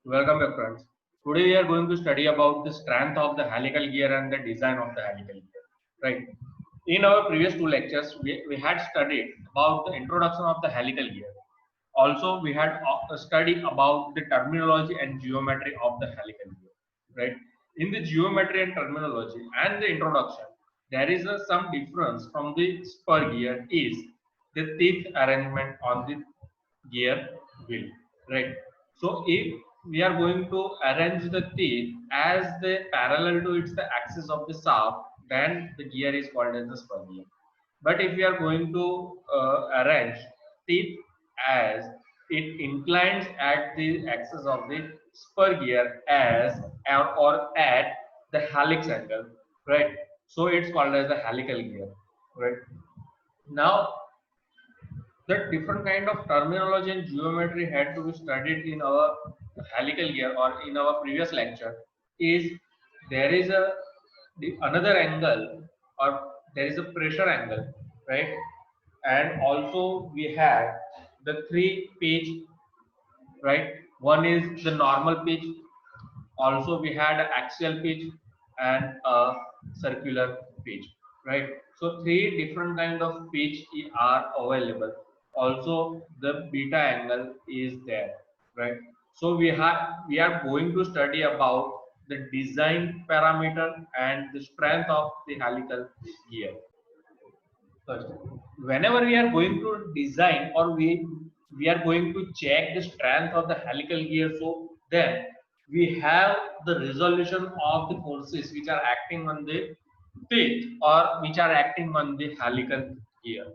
Welcome back, friends. Today we are going to study about the strength of the helical gear and the design of the helical gear. Right. In our previous two lectures, we had studied about the introduction of the helical gear. Also, we had studied about the terminology and geometry of the helical gear. Right. In the geometry and terminology and the introduction, there is some difference from the spur gear is the teeth arrangement on the gear wheel, right? So if we are going to arrange the teeth as the parallel to its the axis of the shaft, then the gear is called as the spur gear. But if we are going to arrange teeth as it inclines at the axis of the spur gear as or at the helix angle, right? So it's called as the helical gear, right? Now the different kind of terminology and geometry had to be studied in our helical gear or in our previous lecture is there is a another angle or there is a pressure angle, right? And also we had the three pitch, right? One is the normal pitch, also we had an axial pitch and a circular pitch, right? So three different kind of pitch are available. Also the beta angle is there, right? So we are going to study about the design parameter and the strength of the helical gear first. Whenever we are going to design or we are going to check the strength of the helical gear, so then we have the resolution of the forces which are acting on the teeth or which are acting on the helical gear.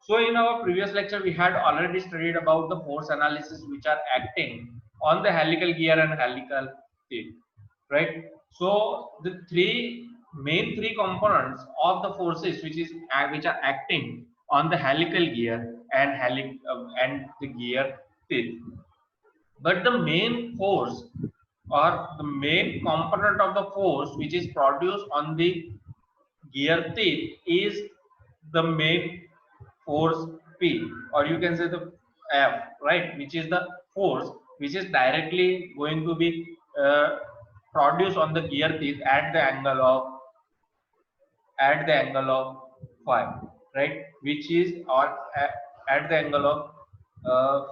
So in our previous lecture we had already studied about the force analysis which are acting on the helical gear and helical teeth, right? So the three components of the forces which are acting on the helical gear and and the gear teeth. But the main force or the main component of the force which is produced on the gear teeth is the main force P, or you can say the F, right? Which is the force which is directly going to be produced on the gear teeth at the angle of phi, right? Which is or at the angle of uh,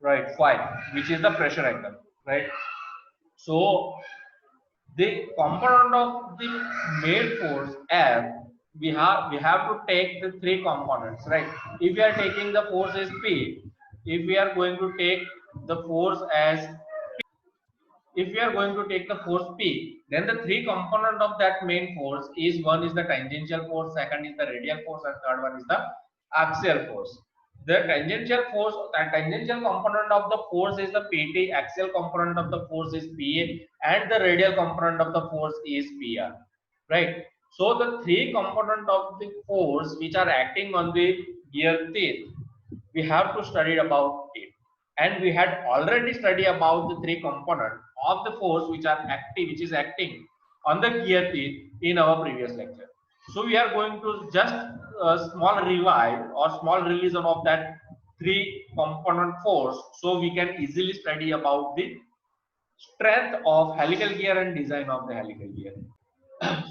right phi, which is the pressure angle, right? So the component of the main force F, we have to take the three components, right? If we are taking the force as P, if we are going to take the force as if we are going to take the force P, then the three component of that main force is one is the tangential force, second is the radial force, and third one is the axial force. The tangential component of the force is the PT, axial component of the force is PA, and the radial component of the force is PR. Right. So the three component of the force which are acting on the gear teeth, we have to study about it, and we had already studied about the three component of the force which is acting on the gear teeth in our previous lecture. So we are going to just small revive or small revision of that three component force so we can easily study about the strength of helical gear and design of the helical gear.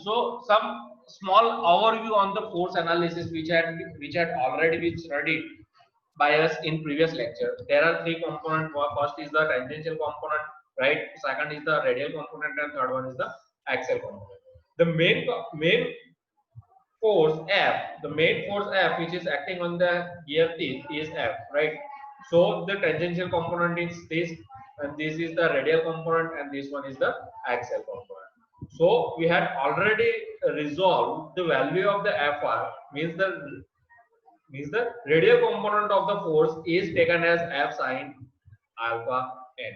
So some small overview on the force analysis which had already been studied by us in previous lecture. There are three components. First is the tangential component, right? Second is the radial component, and third one is the axial component. The main force F, the main force F, which is acting on the gear teeth, is F, right? So the tangential component is this, and this is the radial component, and this one is the axial component. So we had already resolved the value of the Fr, means the radial component of the force is taken as F sine alpha n,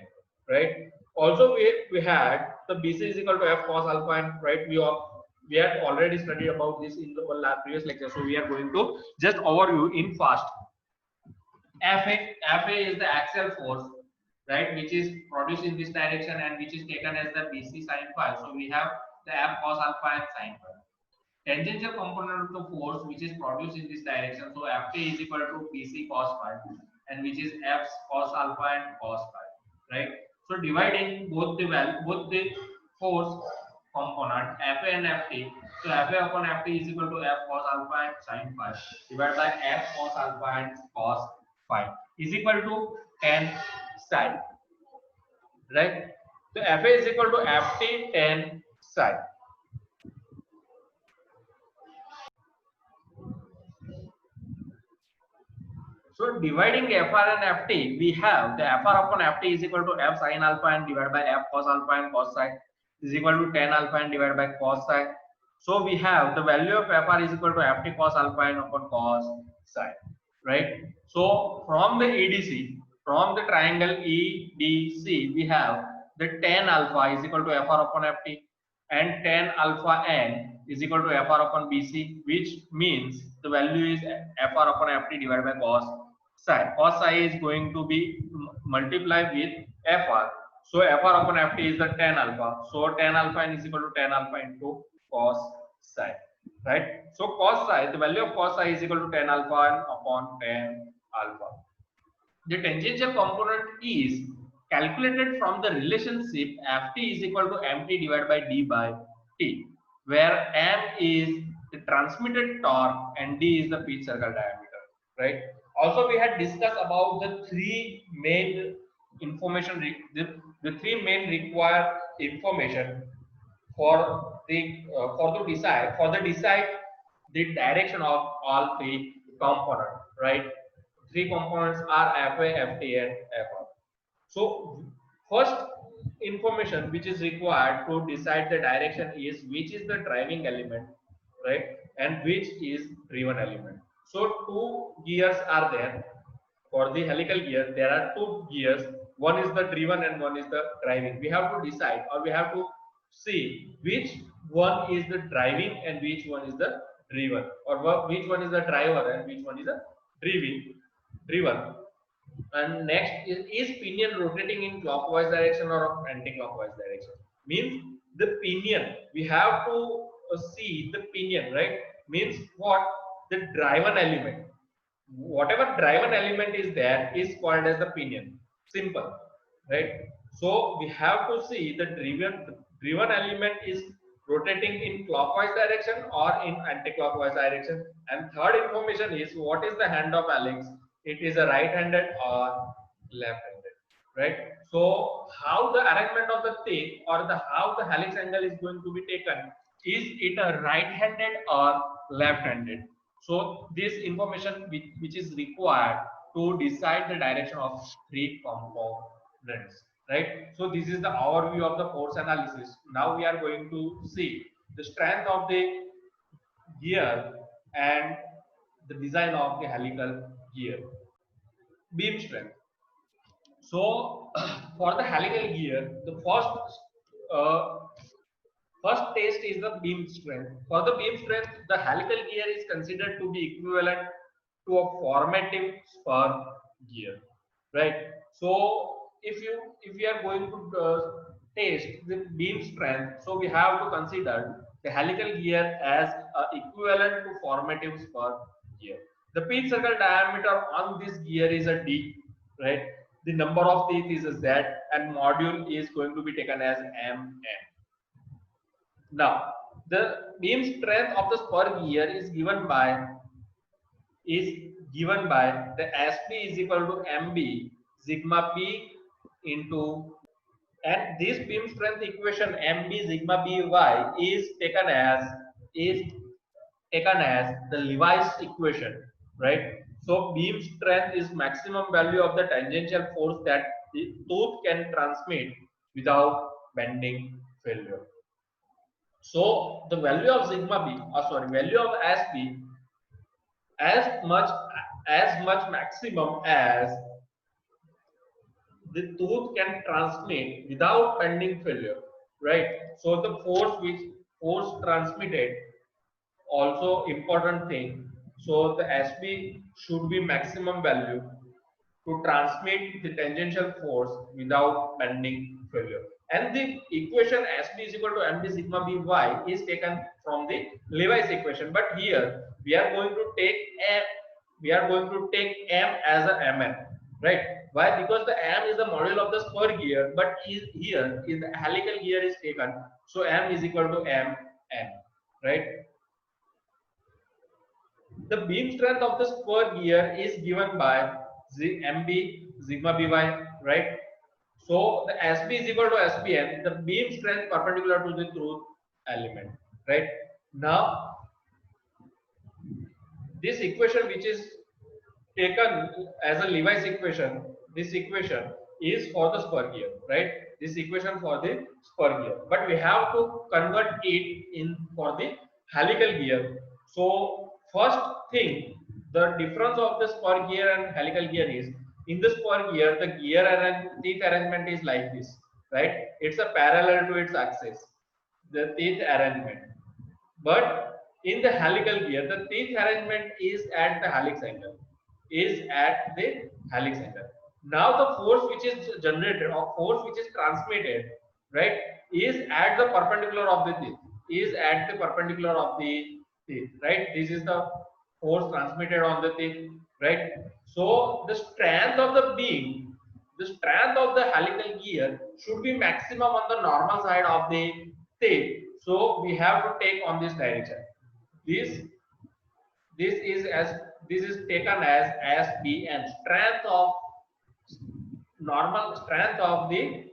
right? Also we had the BC is equal to F cos alpha n, right? We had already studied about this in the previous lecture, so we are going to just overview in fast. Fa is the axial force, right, which is produced in this direction and which is taken as the BC sine phi. So we have the F cos alpha and sine phi. Tangential component of the force which is produced in this direction, so Ft is equal to Pc cos phi, and which is F cos alpha and cos phi, right? So dividing both the force component Fa and Ft. So Fa upon Ft is equal to F cos alpha and sin phi divided by F cos alpha and cos phi is equal to tan psi, right? So Fa is equal to Ft tan psi. So dividing Fr and Ft, we have the Fr upon Ft is equal to F sin alpha and divided by F cos alpha and cos psi is equal to tan alpha and divided by cos psi. So we have the value of Fr is equal to Ft cos alpha and upon cos psi, right? So from the EDC, from the triangle EDC, we have the tan alpha is equal to Fr upon Ft and tan alpha n is equal to Fr upon Bc, which means the value is Fr upon Ft divided by cos psi. Cos psi is going to be multiplied with Fr. So Fr upon Ft is the tan alpha. So tan alpha n is equal to tan alpha into cos psi, right? So cos psi, the value of cos psi is equal to tan alpha upon tan alpha. The tangential component is calculated from the relationship Ft is equal to mt divided by d by t, where m is the transmitted torque and d is the pitch circle diameter, right? Also, we had discussed about the three main information, the three main required information for the decide the direction of all three components, right? Three components are Fa, Ft, and Fr. So first information which is required to decide the direction is which is the driving element, right, and which is driven element. So two gears are there. For the helical gear, there are two gears. One is the driven and one is the driving. We have to decide, or we have to see which one is the driving and which one is the driven, or which one is the driver and which one is the driven. And next is pinion rotating in clockwise direction or anti-clockwise direction? Means the pinion, we have to see the pinion, right? Means what? The driven element, whatever driven element is there is called as the pinion. Simple, right? So we have to see the driven element is rotating in clockwise direction or in anti-clockwise direction. And third information is what is the hand of helix? It is a right-handed or left-handed, right? So how the arrangement of the tape or the how the helix angle is going to be taken? Is it a right-handed or left-handed? So this information which is required to decide the direction of three components, right? So this is the overview of the force analysis. Now we are going to see the strength of the gear and the design of the helical gear. Beam strength. So for the helical gear, the uh, first test is the beam strength. For the beam strength, the helical gear is considered to be equivalent to a formative spur gear, right? So if we are going to test the beam strength, so we have to consider the helical gear as equivalent to formative spur gear. The pitch circle diameter on this gear is a d, right? The number of teeth is a z, and module is going to be taken as mm. Now, the beam strength of the spur gear is given by the SP is equal to MB sigma B into, and this beam strength equation MB sigma BY is taken as the Levi's equation, right? So beam strength is maximum value of the tangential force that the tooth can transmit without bending failure. So the value of sigma b, value of sb as much maximum as the tooth can transmit without bending failure, right? So the force transmitted also important thing. So the sb should be maximum value to transmit the tangential force without bending failure. And the equation SB is equal to MB sigma By is taken from the Levi's equation. But here we are going to take M as a Mn, right? Why? Because the M is the module of the spur gear, but here is the helical gear is taken. So M is equal to M, right? The beam strength of the spur gear is given by MB sigma By, right? So the SB is equal to SBN, the beam strength perpendicular to the truth element, right? Now this equation which is taken as a Levi's equation, this equation is for the spur gear, right? This equation for the spur gear, but we have to convert it in for the helical gear. So first thing, the difference of the spur gear and helical gear is, in the spur gear, the gear and teeth arrangement is like this, right? It's a parallel to its axis, the teeth arrangement. But in the helical gear, the teeth arrangement is at the helix angle. Is at the helix angle. Now the force which is generated or force which is transmitted, right, is at the perpendicular of the teeth. Is at the perpendicular of the teeth, right? This is the force transmitted on the teeth, right? So the strength of the beam, the strength of the helical gear should be maximum on the normal side of the teeth. So we have to take on this direction. This this is as this is taken as SBN, strength of normal strength of the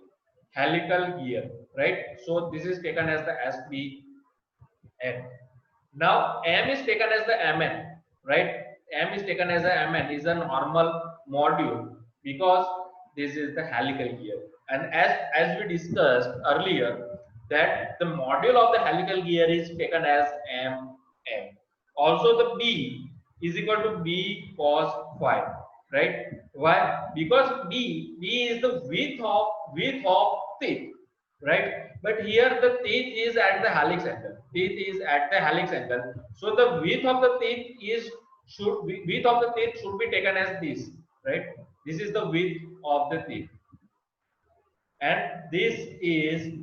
helical gear, right? So this is taken as the SBN. Now M is taken as the MN, right? M is taken as a MN is a normal module because this is the helical gear. And as we discussed earlier, that the module of the helical gear is taken as MM. Also the B is equal to B cos phi, right? Why? Because B is the width of teeth, right? But here the teeth is at the helix angle. Teeth is at the helix angle. So the width of the teeth should be taken as this, right? This is the width of the teeth, and this is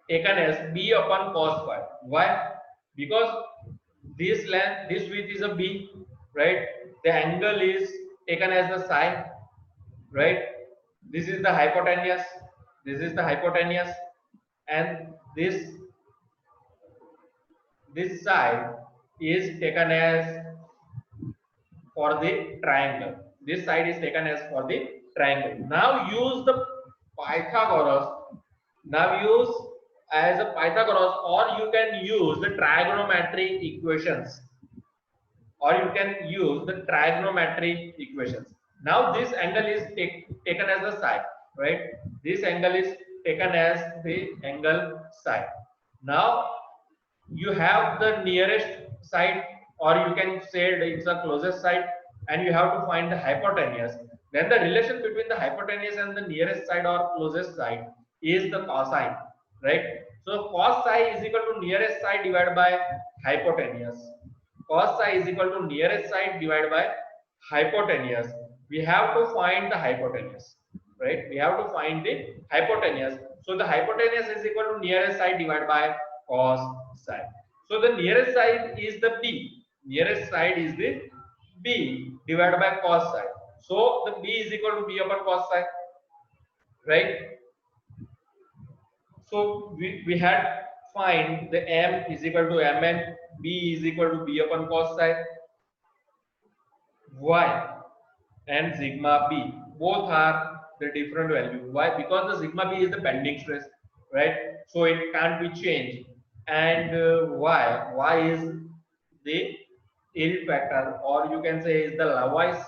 taken as B upon cos phi. Why? Because this length, this width is a B, right? The angle is taken as the psi, right? This is the hypotenuse. This is the hypotenuse, and this side is taken as for the triangle. This side is taken as for the triangle. Now use the Pythagoras. Now use as a Pythagoras, or you can use the trigonometric equations, or you can use the trigonometric equations. Now this angle is taken as the side, right? This angle is taken as the angle side. Now you have the nearest side, or you can say it's the closest side, and you have to find the hypotenuse. Then the relation between the hypotenuse and the nearest side or closest side is the cosine, right? So cos psi is equal to nearest side divided by hypotenuse. Cos psi is equal to nearest side divided by hypotenuse. We have to find the hypotenuse, right? We have to find the hypotenuse. So the hypotenuse is equal to nearest side divided by cos psi. So the nearest side is the B. Nearest side is the B divided by cos psi. So the B is equal to B upon cos psi, right? So we had find the M is equal to Mn, B is equal to B upon cos psi, Y and sigma B. Both are the different value. Why? Because the sigma B is the bending stress, right? So it can't be changed. And Y is the yield factor, or you can say is the Laplace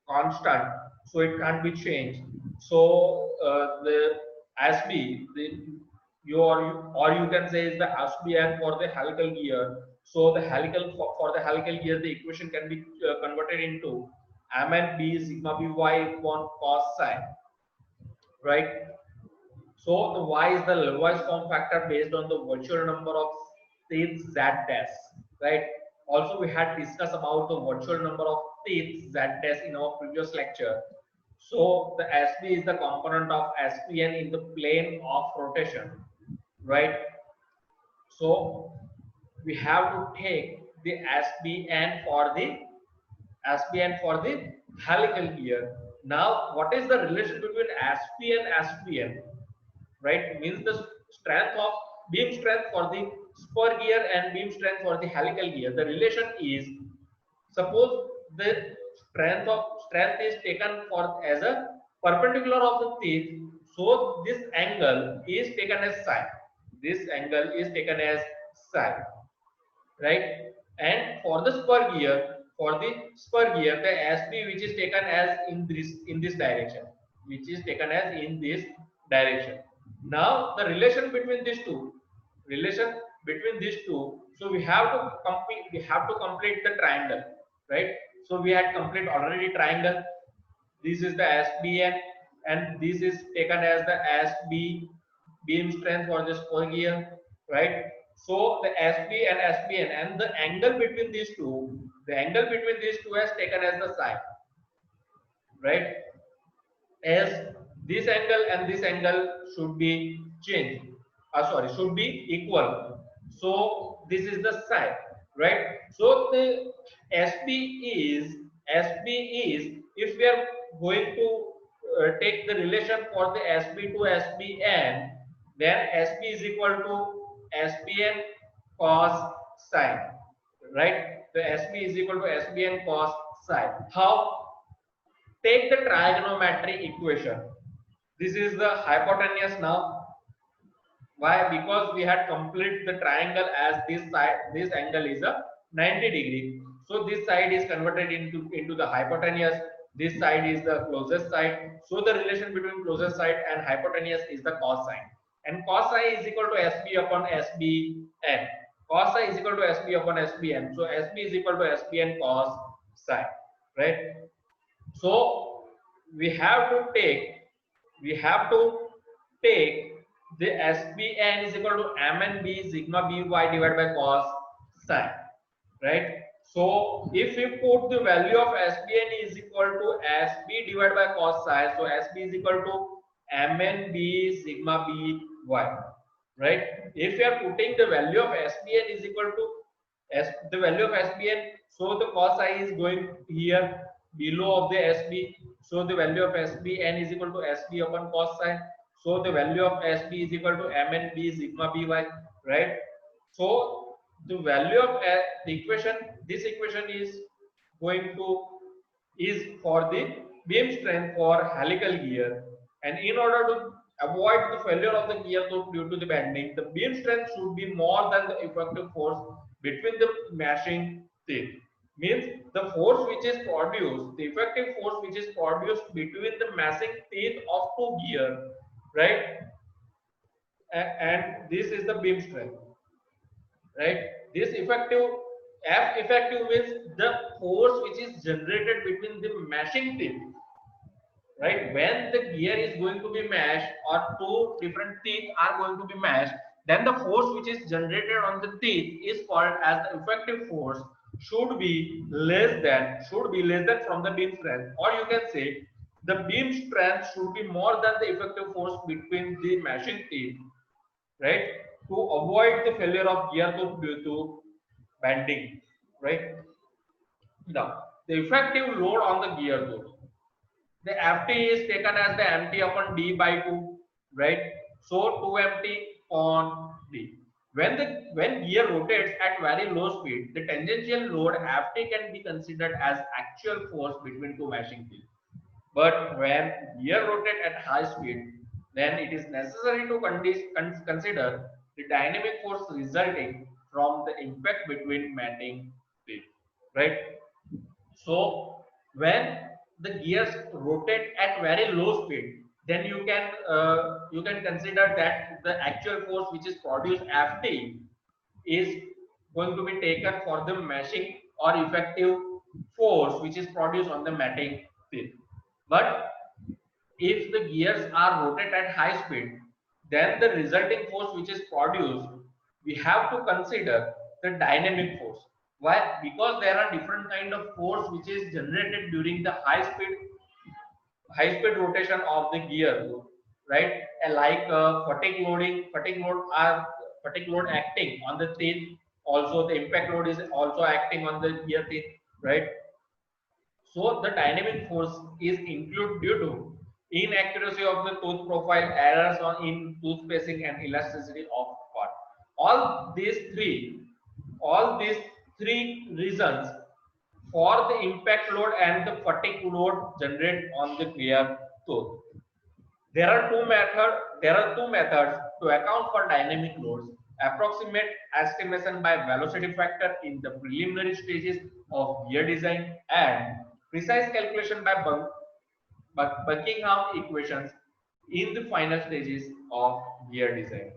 constant, so it can't be changed. So the SB, or you can say is the SBN for the helical gear. So the helical for the helical gear, the equation can be converted into M and B sigma B y upon cos psi, right? So the y is the Lewis form factor based on the virtual number of teeth z dash, right? Also, we had discussed about the virtual number of teeth z dash in our previous lecture. So the SB is the component of SPN in the plane of rotation, right? So we have to take the SBN for the SP and for the helical gear. Now, what is the relation between SP and SPN? Right, means the strength of beam strength for the spur gear and beam strength for the helical gear. The relation is, suppose the strength is taken for as a perpendicular of the teeth, so this angle is taken as psi. This angle is taken as psi, right? And for the spur gear, the SP which is taken as in this direction, which is taken as in this direction. Now the relation between these two. So we have to complete the triangle, right? So we had complete already triangle. This is the SBN, and this is taken as the SB beam strength for this spur gear, right? So the SB and SBN and the angle between these two, has taken as the psi, right? As this angle and this angle should be changed. Sorry, should be equal. So this is the psi, right? So the SB is if we are going to take the relation for the SB to SBN, then SB is equal to SBN cos psi, right? The SB is equal to SBN cos psi. How? Take the trigonometry equation. This is the hypotenuse now. Why? Because we had complete the triangle as this angle is a 90-degree. So this side is converted into the hypotenuse. This side is the closest side. So the relation between closest side and hypotenuse is the cos sine. And cos psi is equal to SB upon SBN. Cos psi is equal to SB upon SBN. So SB is equal to SBN cos psi, right? So we have to take the SBN is equal to MNB sigma by divided by cos psi, right? So if we put the value of SBN is equal to SB divided by cos psi, so SB is equal to MNB sigma by, right? If we are putting the value of SBN is equal to the value of SBN, so the cos psi is going here below of the SB, so the value of SBN is equal to SB upon cos psi, so the value of SB is equal to MNB sigma by, right? So the value of this equation is going to is for the beam strength for helical gear, and in order to avoid the failure of the gear due to the bending, the beam strength should be more than the effective force between the mashing teeth. Means the force which is produced, the effective force which is produced between the mashing teeth of two gear, right? And this is the beam strength, right? This effective F effective means the force which is generated between the mashing teeth, right? When the gear is going to be mashed or two different teeth are going to be mashed, then the force which is generated on the teeth is called as the effective force, should be less than from the beam strength, or you can say the beam strength should be more than the effective force between the mashing teeth, right? To avoid the failure of gear tooth due to bending, right? Now the effective load on the gear tooth, the FT is taken as the MT upon D by 2, right? So 2MT on D. When gear rotates at very low speed, the tangential load FT can be considered as actual force between two mashing teeth. But when gear rotate at high speed, then it is necessary to consider the dynamic force resulting from the impact between mating teeth, right? So when the gears rotate at very low speed, then you can consider that the actual force which is produced Ft is going to be taken for the meshing or effective force which is produced on the matting teeth. But if the gears are rotated at high speed, then the resulting force which is produced, we have to consider the dynamic force. Why? Because there are different kind of force which is generated during the high speed rotation of the gear, right? Like fatigue load acting on the teeth. Also, the impact load is also acting on the gear teeth, right? So the dynamic force is included due to inaccuracy of the tooth profile, errors in tooth spacing, and elasticity of part. All these three, all these three reasons for the impact load and the fatigue load generated on the clear tooth. There are two methods to account for dynamic loads: approximate estimation by velocity factor in the preliminary stages of gear design, and precise calculation by Buckingham equations in the final stages of gear design.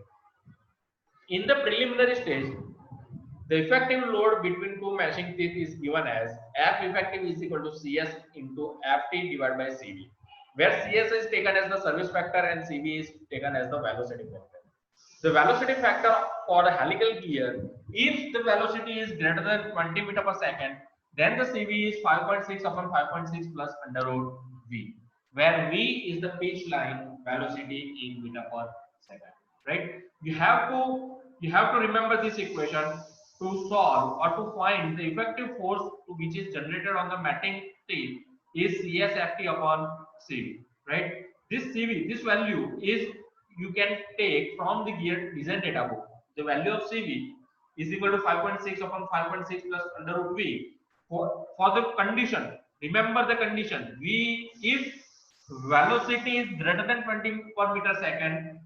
In the preliminary stage, the effective load between two meshing teeth is given as F effective is equal to Cs into Ft divided by Cv, where Cs is taken as the service factor and Cv is taken as the velocity factor. The velocity factor for the helical gear, if the velocity is greater than 20 meter per second, then the Cv is 5.6 upon 5.6 plus under root V, where V is the pitch line velocity in meter per second. Right? You have to remember this equation to solve or to find the effective force which is generated on the matting teeth is CSFT upon CV. Right? This CV, this value is you can take from the gear design data book. The value of CV is equal to 5.6 upon 5.6 plus under root V for the condition. Remember the condition. V, if velocity is greater than 20 per meter second,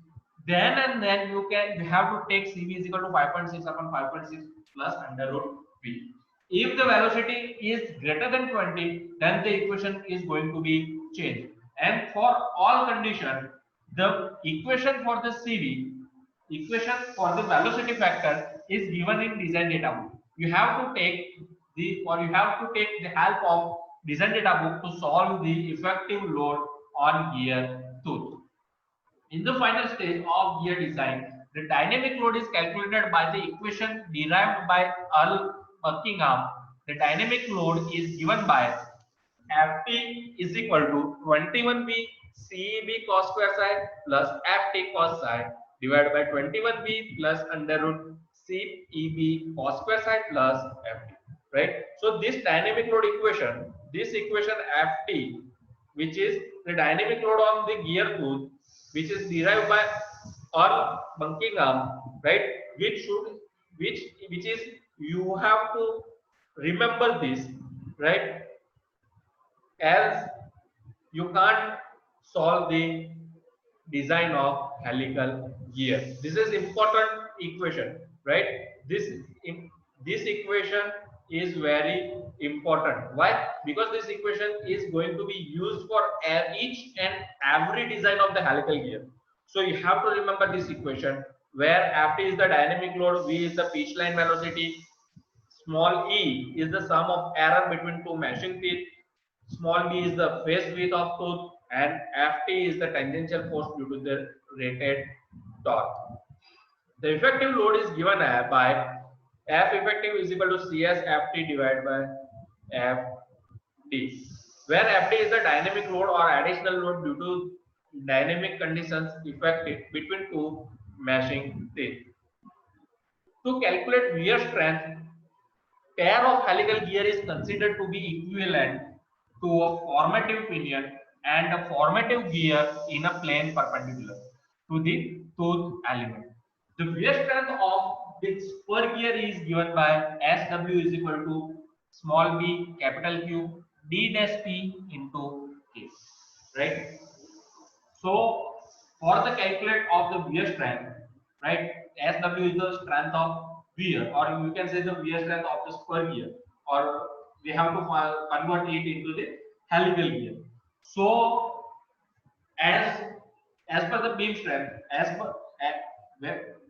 then you have to take Cv is equal to 5.6 upon 5.6 plus under root V. If the velocity is greater than 20, then the equation is going to be changed. And for all condition, the equation for the Cv, equation for the velocity factor is given in design data book. You have to take the help of design data book to solve the effective load on gear tooth. In the final stage of gear design, the dynamic load is calculated by the equation derived by Earl Buckingham. The dynamic load is given by Ft is equal to 21B CEB cos square psi plus Ft cos psi divided by 21B plus under root CEB cos square psi plus Ft. Right? So this dynamic load equation, this equation Ft, which is the dynamic load on the gear tooth, which is derived by Earl Buckingham, right? Which is you have to remember this, right? As you can't solve the design of helical gear. This is important equation, right? This equation is very important. Why? Because this equation is going to be used for each and every design of the helical gear. So you have to remember this equation where Ft is the dynamic load, V is the pitch line velocity, small e is the sum of error between two meshing teeth, small b is the face width of tooth, and Ft is the tangential force due to the rated torque. The effective load is given by F effective is equal to CS Ft divided by Fd, where Fd is the dynamic load or additional load due to dynamic conditions effective between two meshing teeth. To calculate wear strength, pair of helical gear is considered to be equivalent to a formative pinion and a formative gear in a plane perpendicular to the tooth element. The wear strength of the spur gear is given by SW is equal to small b capital Q d dash p into K. Right? So for the calculate of the wear strength, right, SW is the strength of wear, or you can say the wear strength of the spur gear, or we have to convert it into the helical gear. So as as per the beam strength,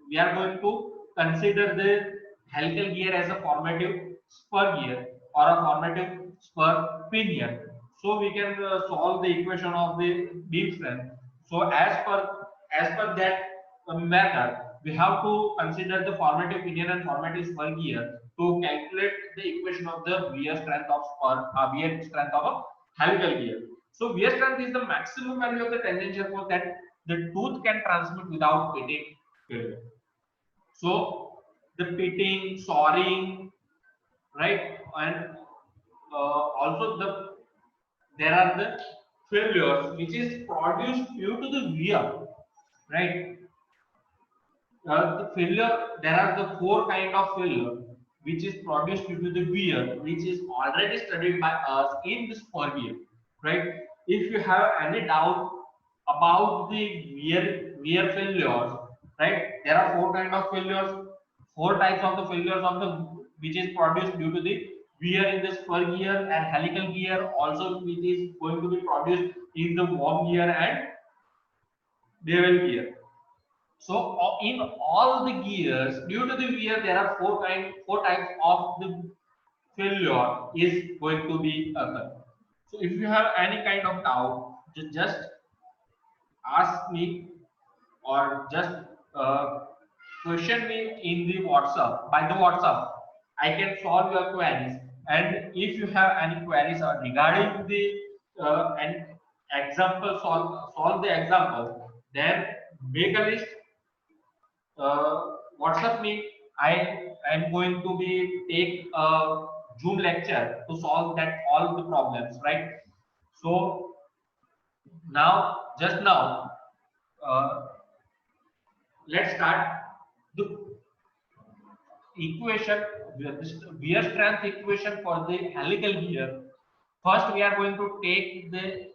we are going to consider the helical gear as a formative spur gear or a formative spur pinion. So we can solve the equation of the beam strength. So as per that method, we have to consider the formative pinion and formative spur gear to calculate the equation of the wear strength of spur, wear strength of a helical gear. So wear strength is the maximum value of the tangential force that the tooth can transmit without pitting failure. So the pitting, soaring, right, and also there are the failures which is produced due to the wear, right? The failure, there are the four kind of failure which is produced due to the wear, which is already studied by us in this per year, right? If you have any doubt about the wear failures, right? There are four kind of failures, four types of the failures of the which is produced due to the wear in the spur gear and helical gear, also which is going to be produced in the worm gear and bevel gear. So in all the gears, due to the wear, there are four types of the failure is going to be occur. So if you have any kind of doubt, just ask me or just uh, question me in the WhatsApp. By the WhatsApp, I can solve your queries. And if you have any queries or regarding the an example, solve the example, then make a list, WhatsApp me. I am going to be take a Zoom lecture to solve that all the problems, right? So now, just now, uh, let's start the equation, wear strength equation for the helical gear. First, we are going to take the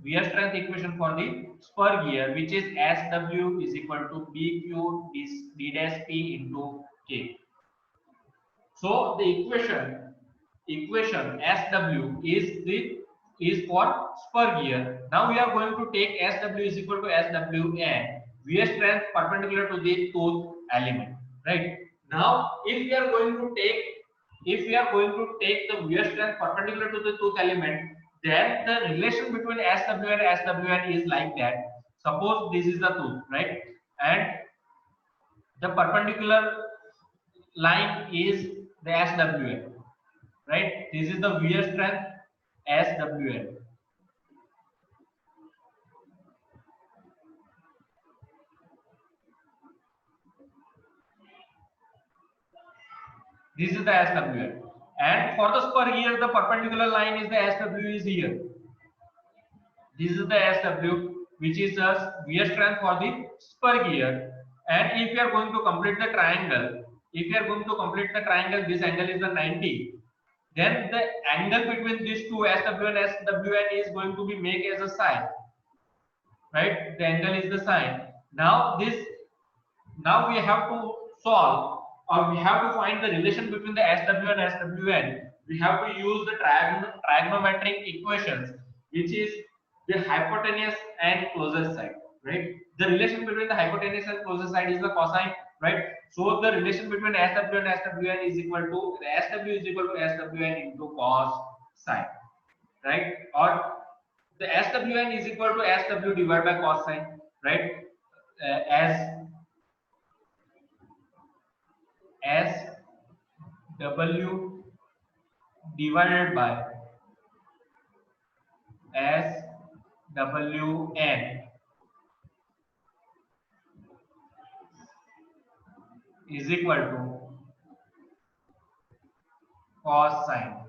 wear strength equation for the spur gear, which is SW is equal to BQ D dash P into K. So the equation SW is for spur gear. Now we are going to take SW is equal to SWN, wear strength perpendicular to the tooth element, right? Now if we are going to take the wear strength perpendicular to the tooth element, then the relation between SW and SWN is like that. Suppose this is the tooth, right? And the perpendicular line is the SWN, right? This is the wear strength SWN. This is the SWN. And for the spur gear, the perpendicular line is the SW is here. This is the SW, which is the wear strength for the spur gear. And if you are going to complete the triangle, this angle is the 90. Then the angle between these two SW and SWN is going to be made as a sine, right? The angle is the sine. Now we have to solve, or we have to find the relation between the SW and SWN. We have to use the trigonometric equations, which is the hypotenuse and closest side, right? The relation between the hypotenuse and closest side is the cosine, right? So the relation between SW and SWN is equal to the SW is equal to SWN into cos sine, right? Or the SWN is equal to SW divided by cos sine, right? As W divided by SWN is equal to cos sine,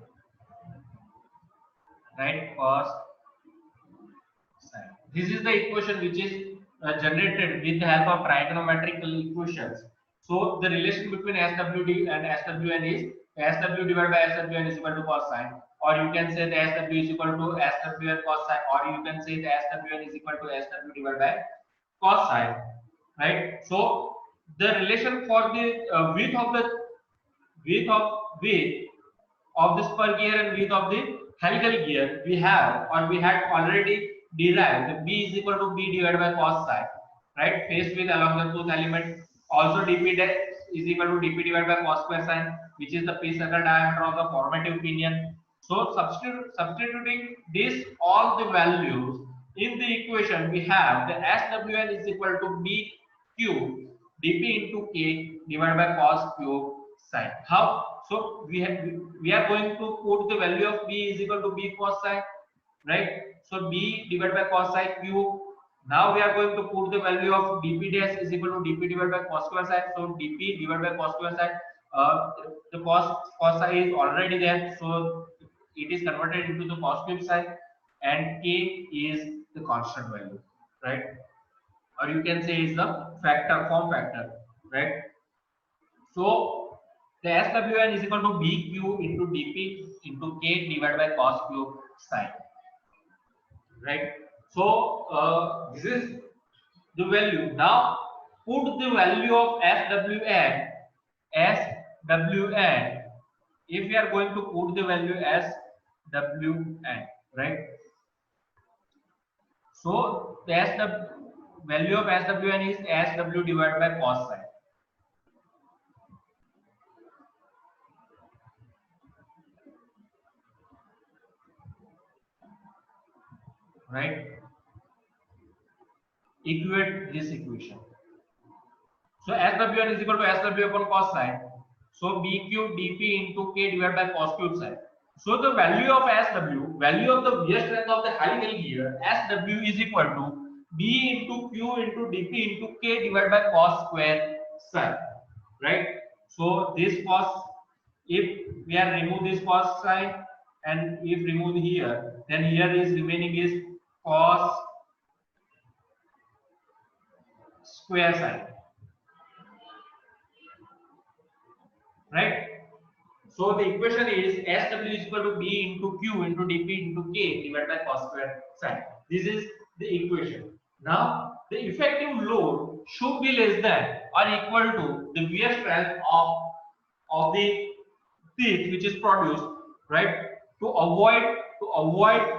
right? Cos sine. This is the equation which is generated with the help of trigonometrical equations. So the relation between SWD and SWN is SW divided by SWN is equal to cos sine, or you can say the SW is equal to SWN cos sine, or you can say the SWN is equal to SW divided by cos sine, right? So the relation for the width of the spur gear and width of the helical gear we have, or we had already derived, the B is equal to B divided by cos psi, right? Face width along the tooth element. Also dp dash is equal to dp divided by cos square sine, which is the piece circle diameter of the formative pinion. So substituting this all the values in the equation, we have the SWN is equal to B cube dp into k divided by cos cube sine. How? So we are going to put the value of B is equal to B cos sine, right? So B divided by cos sine cube. Now we are going to put the value of dp dash is equal to dp divided by cos square sine. So dp divided by cos square sine. The cos sine is already there, so it is converted into the cos cube sine. and k is the constant value, right? Or you can say is the factor, form factor, right? So the SWN is equal to BQ into dP into K divided by cos cube sine, right? So this is the value. Now put the value of SWN. If we are going to put the value as WN, right? So the value of SWN is SW divided by cos psi, right? Equate this equation. So SWN is equal to SW upon cos psi. So B cube dP into K divided by cos cube psi. So the value of SW, value of the wear strength of the helical gear, SW is equal to B into Q into dP into K divided by cos square psi, right? So this cos, if we are remove this cos sign and if remove here, then here is remaining is cos square psi, right? So the equation is SW is equal to B into Q into dP into K divided by cos square psi. This is the equation. Now the effective load should be less than or equal to the wear strength of the teeth which is produced, right? To avoid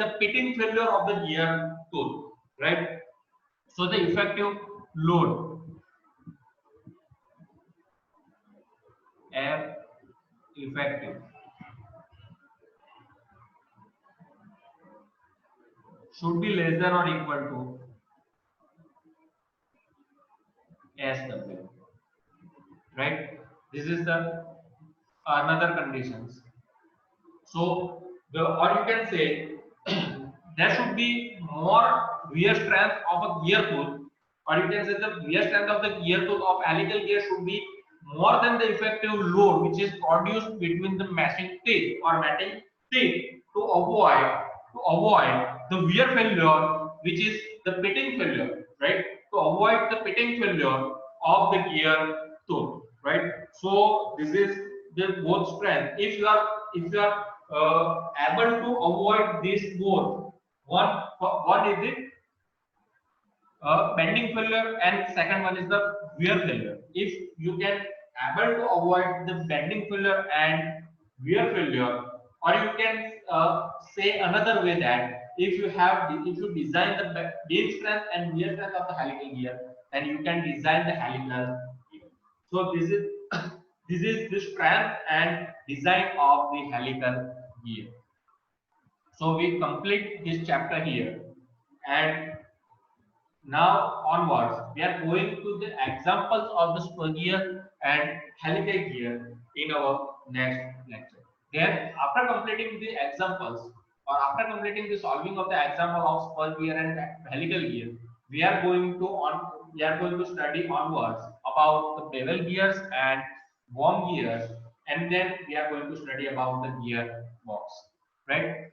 the pitting failure of the gear tooth, right? So the effective load F effective should be less than or equal to SW, right? This is the another conditions. So the, or you can say there should be more wear strength of a gear tooth, or you can say the wear strength of the gear tooth of helical gear should be more than the effective load which is produced between the meshing teeth or matting teeth to avoid the wear failure which is the pitting failure, right? To avoid the pitting failure of the gear tooth, right? So this is the both strength. If you are able to avoid this both, one is the bending failure and second one is the wear failure. If you can able to avoid the bending failure and wear failure, or you can say another way that if you design the beam strength and wear strength of the helical gear, then you can design the helical gear. So this is this is the strength and design of the helical gear. So we complete this chapter here, and now onwards, we are going to the examples of the spur gear and helical gear in our next lecture. Then, after completing the examples or after completing the solving of the example of spur gear and helical gear, we are going to study onwards about the bevel gears and worm gears, and then we are going to study about the gear box, right?